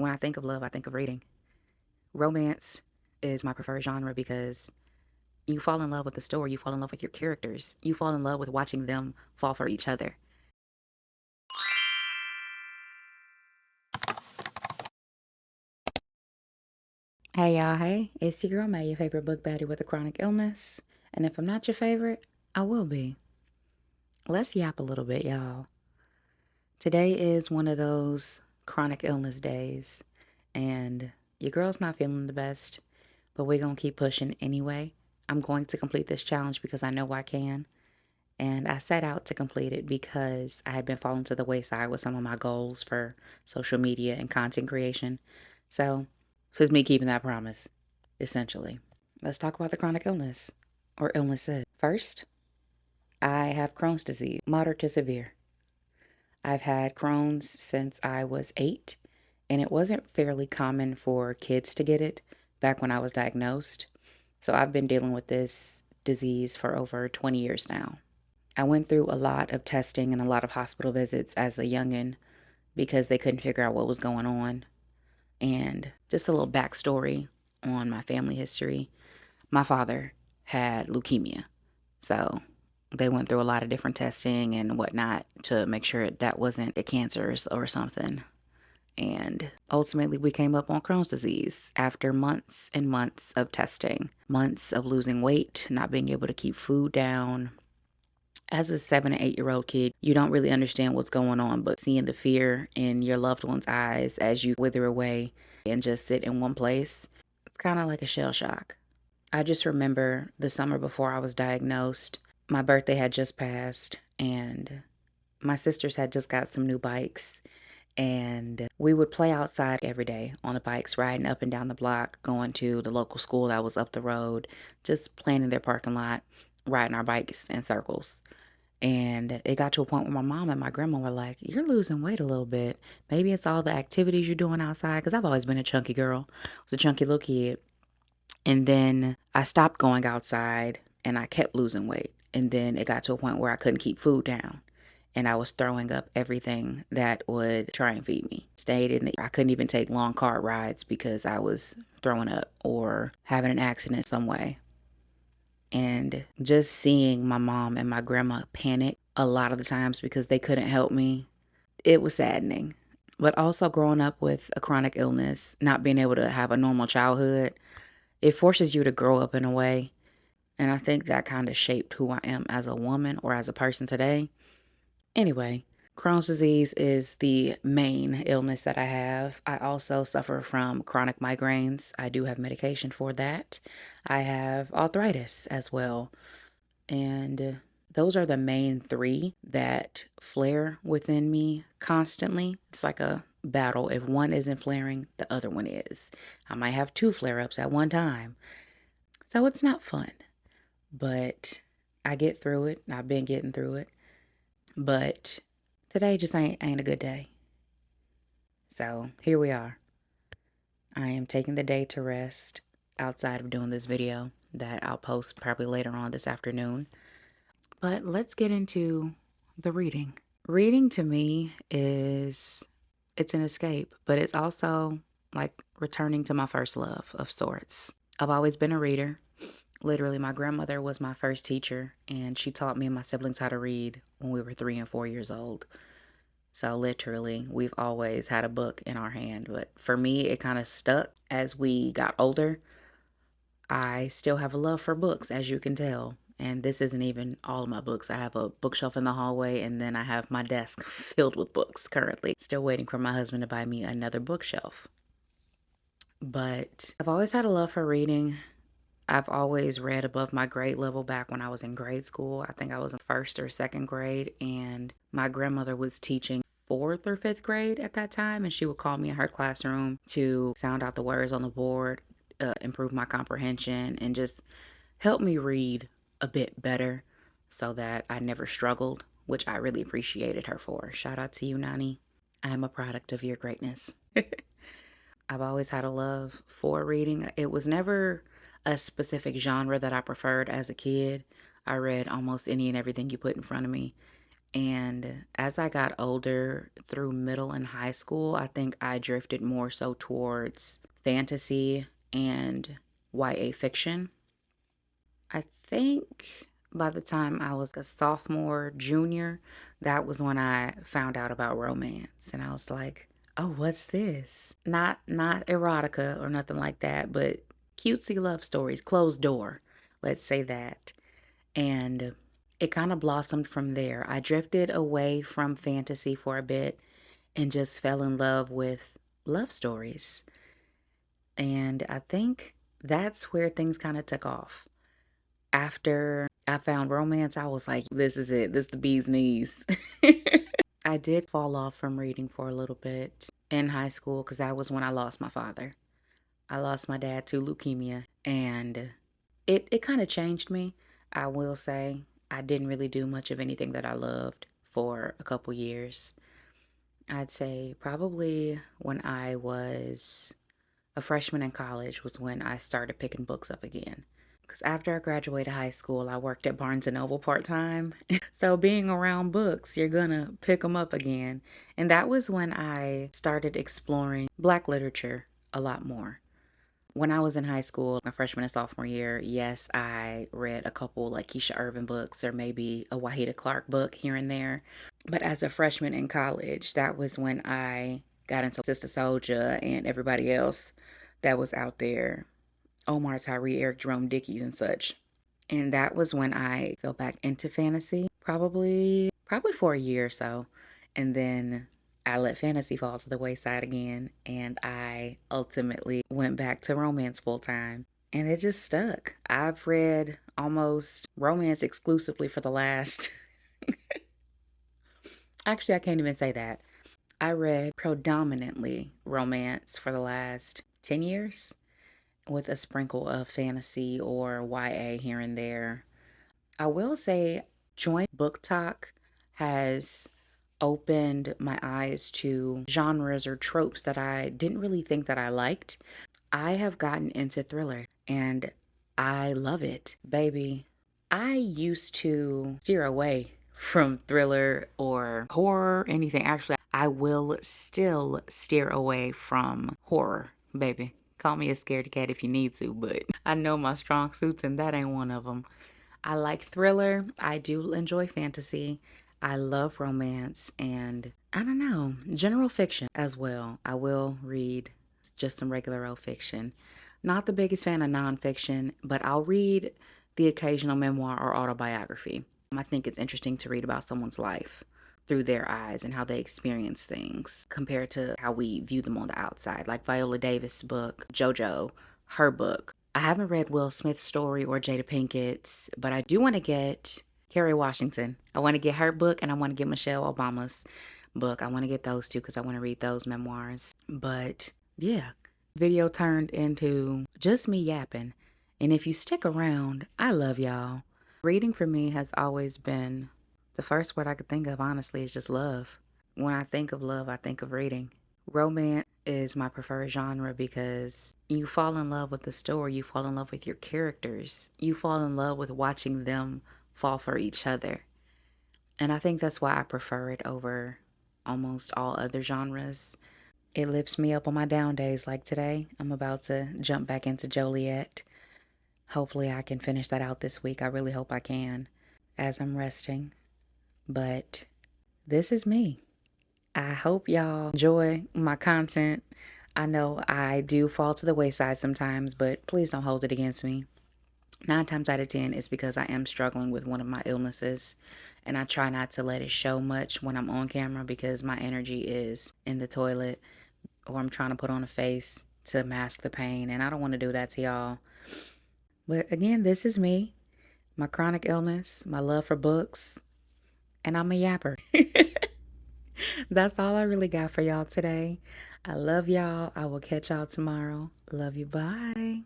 When I think of love, I think of reading. Romance is my preferred genre because you fall in love with the story, you fall in love with your characters, you fall in love with watching them fall for each other. Hey y'all, hey, it's your girl May, your favorite book baddie with a chronic illness. And if I'm not your favorite, I will be. Let's yap a little bit, y'all. Today is one of those chronic illness days, and your girl's not feeling the best, but we're gonna keep pushing anyway. I'm going to complete this challenge because I know I can. And I set out to complete it because I had been falling to the wayside with some of my goals for social media and content creation. So, this is me keeping that promise, essentially. Let's talk about the chronic illness or illnesses. First, I have Crohn's disease, moderate to severe. I've had Crohn's since I was 8, and it wasn't fairly common for kids to get it back when I was diagnosed. So I've been dealing with this disease for over 20 years now. I went through a lot of testing and a lot of hospital visits as a youngin' because they couldn't figure out what was going on. And just a little backstory on my family history. My father had leukemia. So they went through a lot of different testing and whatnot to make sure that wasn't a cancer or something. And ultimately, we came up on Crohn's disease after months and months of testing, months of losing weight, not being able to keep food down. As a 7 and 8-year-old kid, you don't really understand what's going on, but seeing the fear in your loved one's eyes as you wither away and just sit in one place, it's kind of like a shell shock. I just remember the summer before I was diagnosed, my birthday had just passed, and my sisters had just got some new bikes, and we would play outside every day on the bikes, riding up and down the block, going to the local school that was up the road, just playing in their parking lot, riding our bikes in circles. And it got to a point where my mom and my grandma were like, "You're losing weight a little bit. Maybe it's all the activities you're doing outside." Because I've always been a chunky girl. I was a chunky little kid. And then I stopped going outside and I kept losing weight. And then it got to a point where I couldn't keep food down. And I was throwing up everything that would try and feed me. I couldn't even take long car rides because I was throwing up or having an accident some way. And just seeing my mom and my grandma panic a lot of the times because they couldn't help me, it was saddening. But also growing up with a chronic illness, not being able to have a normal childhood, it forces you to grow up in a way. And I think that kind of shaped who I am as a woman or as a person today. Anyway, Crohn's disease is the main illness that I have. I also suffer from chronic migraines. I do have medication for that. I have arthritis as well. And those are the main three that flare within me constantly. It's like a battle. If one isn't flaring, the other one is. I might have two flare-ups at one time. So it's not fun. But I get through it. I've been getting through it. But today just ain't a good day. So here we are. I am taking the day to rest outside of doing this video that I'll post probably later on this afternoon. But let's get into the reading. Reading to me it's an escape, but it's also like returning to my first love of sorts. I've always been a reader. Literally, my grandmother was my first teacher, and she taught me and my siblings how to read when we were 3 and 4 years old. So literally, we've always had a book in our hand. But for me, it kind of stuck as we got older. I still have a love for books, as you can tell. And this isn't even all of my books. I have a bookshelf in the hallway, and then I have my desk filled with books currently. Still waiting for my husband to buy me another bookshelf. But I've always had a love for reading. I've always read above my grade level back when I was in grade school. I think I was in first or second grade, and my grandmother was teaching fourth or fifth grade at that time, and she would call me in her classroom to sound out the words on the board, improve my comprehension, and just help me read a bit better so that I never struggled, which I really appreciated her for. Shout out to you, Nani. I am a product of your greatness. I've always had a love for reading. It was never a specific genre that I preferred as a kid. I read almost any and everything you put in front of me. And as I got older through middle and high school, I think I drifted more so towards fantasy and YA fiction. I think by the time I was a sophomore, junior, that was when I found out about romance. And I was like, oh, what's this? Not erotica or nothing like that, but cutesy love stories, closed door. Let's say that. And it kind of blossomed from there. I drifted away from fantasy for a bit and just fell in love with love stories. And I think that's where things kind of took off. After I found romance, I was like, this is it. This is the bee's knees. I did fall off from reading for a little bit in high school because that was when I lost my father. I lost my dad to leukemia, and it kind of changed me. I will say I didn't really do much of anything that I loved for a couple years. I'd say probably when I was a freshman in college was when I started picking books up again. Because after I graduated high school, I worked at Barnes& and Noble part-time. So being around books, you're gonna pick them up again. And that was when I started exploring Black literature a lot more. When I was in high school, my freshman and sophomore year, yes, I read a couple like Keisha Irvin books or maybe a Wahida Clark book here and there. But as a freshman in college, that was when I got into Sister Soldier and everybody else that was out there, Omar Tyree, Eric Jerome Dickies, and such. And that was when I fell back into fantasy, probably for a year or so. And then I let fantasy fall to the wayside again, and I ultimately went back to romance full time. And it just stuck. I've read almost romance exclusively for the last, actually, I can't even say that. I read predominantly romance for the last 10 years with a sprinkle of fantasy or YA here and there. I will say, joint book talk has opened my eyes to genres or tropes that I didn't really think that I liked. I have gotten into thriller and I love it, baby. I used to steer away from thriller or horror, anything. Actually, I will still steer away from horror, baby. Call me a scaredy cat if you need to, but I know my strong suits and that ain't one of them. I like thriller. I do enjoy fantasy. I love romance and I don't know, general fiction as well. I will read just some regular old fiction. Not the biggest fan of nonfiction, but I'll read the occasional memoir or autobiography. I think it's interesting to read about someone's life through their eyes and how they experience things compared to how we view them on the outside. Like Viola Davis' book, JoJo, her book. I haven't read Will Smith's story or Jada Pinkett's, but I do want to get Kerry Washington. I want to get her book and I want to get Michelle Obama's book. I want to get those two because I want to read those memoirs. But yeah, video turned into just me yapping. And if you stick around, I love y'all. Reading for me has always been the first word I could think of, honestly, is just love. When I think of love, I think of reading. Romance is my preferred genre because you fall in love with the story, you fall in love with your characters, you fall in love with watching them fall for each other. And I think that's why I prefer it over almost all other genres. It lifts me up on my down days like today. I'm about to jump back into Joliet. Hopefully I can finish that out this week. I really hope I can as I'm resting. But this is me. I hope y'all enjoy my content. I know I do fall to the wayside sometimes, but please don't hold it against me. 9 times out of 10 is because I am struggling with one of my illnesses, and I try not to let it show much when I'm on camera because my energy is in the toilet or I'm trying to put on a face to mask the pain, and I don't want to do that to y'all. But again, this is me, my chronic illness, my love for books, and I'm a yapper. That's all I really got for y'all today. I love y'all. I will catch y'all tomorrow. Love you. Bye.